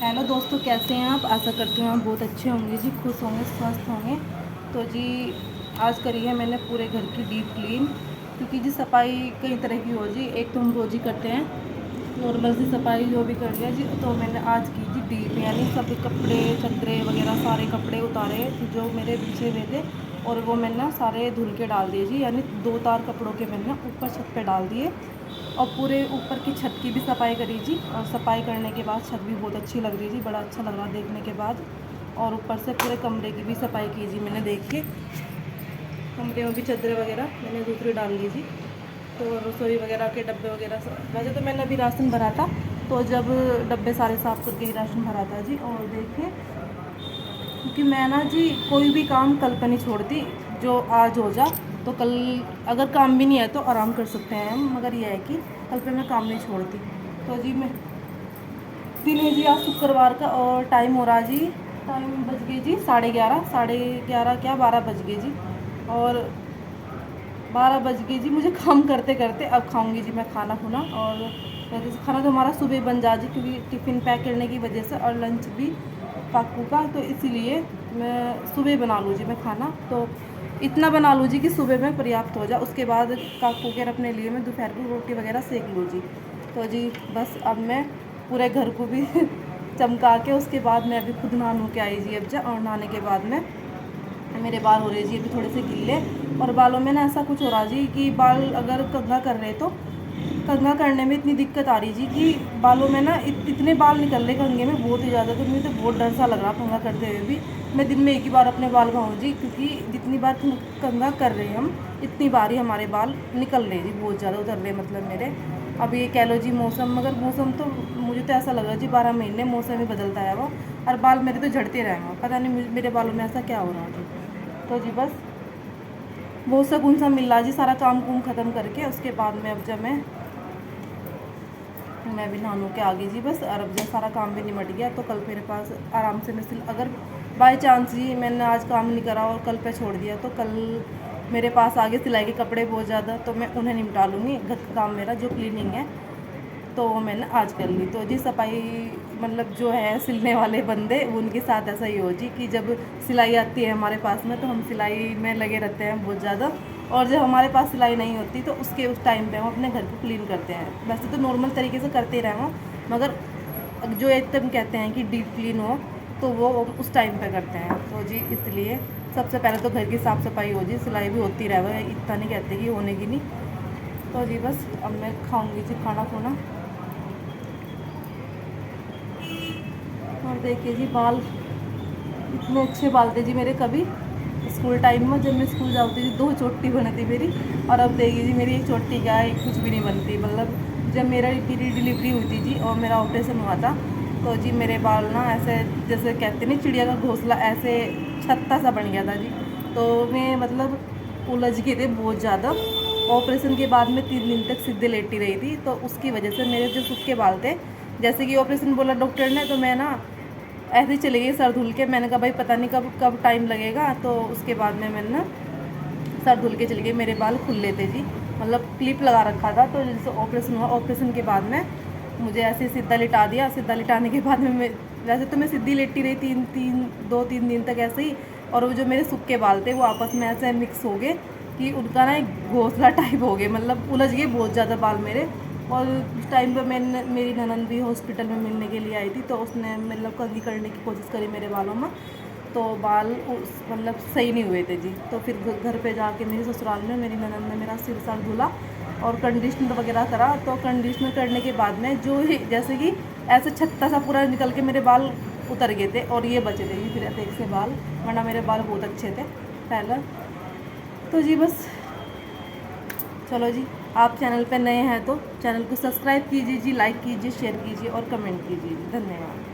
Hello दोस्तों, कैसे हैं आप। आशा करती हूँ आप बहुत अच्छे होंगे जी, खुश होंगे, स्वस्थ होंगे। तो जी आज करी है मैंने पूरे घर की डीप क्लीन, क्योंकि जी सफाई कई तरह की हो जी। एक तो हम रोज़ ही करते हैं नॉर्मल सी सफाई, जो भी कर लिया जी। तो मैंने आज की जी डीप, यानी सब कपड़े चद्दरे वगैरह सारे कपड़े उतारे जो मेरे बिछे हुए थे, और वो मैंने सारे धुल के डाल दिए जी। यानी 2 तार कपड़ों के मैंने ऊपर छत पे डाल दिए, और पूरे ऊपर की छत की भी सफाई करी जी। और सफाई करने के बाद छत भी बहुत अच्छी लग रही जी, बड़ा अच्छा लग रहा देखने के बाद। और ऊपर से पूरे कमरे की भी सफाई की जी मैंने। देखिए कमरे में भी चादरें वगैरह मैंने दूसरी डाल ली जी। तो रसोई वगैरह के डब्बे वगैरह वैसे तो मैंने अभी राशन भरा था, तो जब डब्बे सारे साफ़ करके ही राशन भरा था जी। और देखिए, क्योंकि मैं ना जी कोई भी काम कल पर नहीं छोड़ती, जो आज हो जा तो कल अगर काम भी नहीं है तो आराम कर सकते हैं हम, मगर यह है कि कल पे मैं काम नहीं छोड़ती। तो जी मैं दिन है जी आज शुक्रवार का, और टाइम हो रहा जी, टाइम बज गए जी 11:30, 11:30 क्या 12 बज गए जी। और 12 बज गए जी मुझे काम करते करते। अब खाऊंगी जी मैं खाना खुना, और वैसे खाना तो हमारा सुबह बन जा जी, क्योंकि टिफ़िन पैक करने की वजह से, और लंच भी पाकू का, तो इसीलिए मैं सुबह बना लूँ जी मैं खाना। तो इतना बना लूँ जी कि सुबह में पर्याप्त हो जाए, उसके बाद काकू के अपने लिए मैं दोपहर को रोटी वगैरह सेक लूँ जी। तो जी बस अब मैं पूरे घर को भी चमका के, उसके बाद मैं अभी खुद नहा के आई जी अब जा। और नहाने के बाद में मेरे बाल हो रहे जी अभी थोड़े से गिले, और बालों में ना ऐसा कुछ हो रहा जी कि बाल अगर कंघा कर रहे तो कंघा करने में इतनी दिक्कत आ रही जी कि बालों में ना इतने बाल निकल रहे कंघे में बहुत ही ज़्यादा। तो मुझे तो बहुत डर सा लग रहा कंघा करते हुए भी। मैं दिन में एक ही बार अपने बाल धोऊँ जी, क्योंकि जितनी बार कंघा कर रहे हैं हम, इतनी बार ही हमारे बाल निकल रहे जी, बहुत ज़्यादा उतर रहे मतलब मेरे। अब ये कह लो जी मौसम, मगर मौसम तो मुझे तो ऐसा लग रहा है जी 12 महीने मौसम ही बदलता है वो, और बाल मेरे तो झड़ते रहेंगे। पता नहीं मेरे बालों में ऐसा क्या हो रहा है जी। तो जी बस बहुत सुकून सा मिल रहा जी, सारा काम कुम ख़त्म करके। उसके बाद में अब जब मैं भी नहानू के आ गई जी बस। और अब जब सारा काम भी निमट गया तो कल मेरे पास आराम से मैं अगर बाई चांस जी मैंने आज काम नहीं करा और कल पे छोड़ दिया, तो कल मेरे पास आगे सिलाई के कपड़े बहुत ज़्यादा, तो मैं उन्हें निपटा लूँगी। घर का काम मेरा जो क्लीनिंग है तो वो मैंने आज कर ली। तो जी सफाई मतलब जो है सिलने वाले बंदे, उनके साथ ऐसा ही हो जी कि जब सिलाई आती है हमारे पास में तो हम सिलाई में लगे रहते हैं बहुत ज़्यादा, और जब हमारे पास सिलाई नहीं होती तो उस टाइम पे हम अपने घर को क्लीन करते हैं। वैसे तो नॉर्मल तरीके से करते ही रहेंगे, मगर जो एकदम कहते हैं कि डीप क्लीन हो तो वो उस टाइम पे करते हैं। तो जी इसलिए सबसे पहले तो घर की साफ़ सफाई हो जी, सिलाई भी होती रहे, इतना नहीं कहते कि होने की नहीं। तो जी बस अब मैं खाऊंगी जी खाना खुना। और देखिए जी बाल इतने अच्छे बाल थे जी मेरे कभी स्कूल टाइम में, जब मैं स्कूल जाती थी 2 चोटी बनी थी मेरी। और अब देखिए जी मेरी एक चोटी क्या है, कुछ भी नहीं बनती। मतलब जब मेरी डिलीवरी हुई थी जी और मेरा ऑपरेशन हुआ था, तो जी मेरे बाल ना ऐसे जैसे कहते नहीं चिड़िया का घोंसला, ऐसे छत्ता सा बन गया था जी। तो मैं मतलब उलझ गए थे बहुत ज़्यादा। ऑपरेशन के बाद में 3 दिन तक सीधे लेटी रही थी, तो उसकी वजह से मेरे जो सूखे बाल थे, जैसे कि ऑपरेशन बोला डॉक्टर ने, तो मैं ना ऐसे ही चली गई सर धुल के। मैंने कहा भाई पता नहीं कब कब टाइम लगेगा, तो उसके बाद में मैंने ना सर धुल के चली गई। मेरे बाल खुले थे जी, मतलब क्लिप लगा रखा था। तो जैसे ऑपरेशन हुआ, ऑपरेशन के बाद में मुझे ऐसे सीधा लिटा दिया। सीधा लिटाने के बाद में मैं वैसे तो मैं सीधी लेटी रही 2-3 दिन तक ऐसे ही। और वो जो मेरे सूखे बाल थे वो आपस में ऐसे मिक्स हो गए कि उनका ना एक घोंसला टाइप हो गए, मतलब उलझ गए बहुत ज़्यादा बाल मेरे। और उस टाइम पर मैंने मेरी ननद भी हॉस्पिटल में मिलने के लिए आई थी, तो उसने मतलब कंघी करने की कोशिश करी मेरे बालों में, तो बाल मतलब सही नहीं हुए थे जी। तो फिर घर पे जाके मेरे ससुराल में मेरी ननद ने मेरा सिर सर धुला और कंडीशनर वगैरह करा। तो कंडीशनर करने के बाद में जो ही जैसे कि ऐसे छत्ता सा पूरा निकल के मेरे बाल उतर गए थे, और ये बचे थे जी फिर ऐसे एक से बाल, वरना मेरे बाल बहुत अच्छे थे पहले। तो जी बस चलो जी, आप चैनल पे नए हैं तो चैनल को सब्सक्राइब कीजिए जी, लाइक कीजिए, शेयर कीजिए और कमेंट कीजिए। धन्यवाद।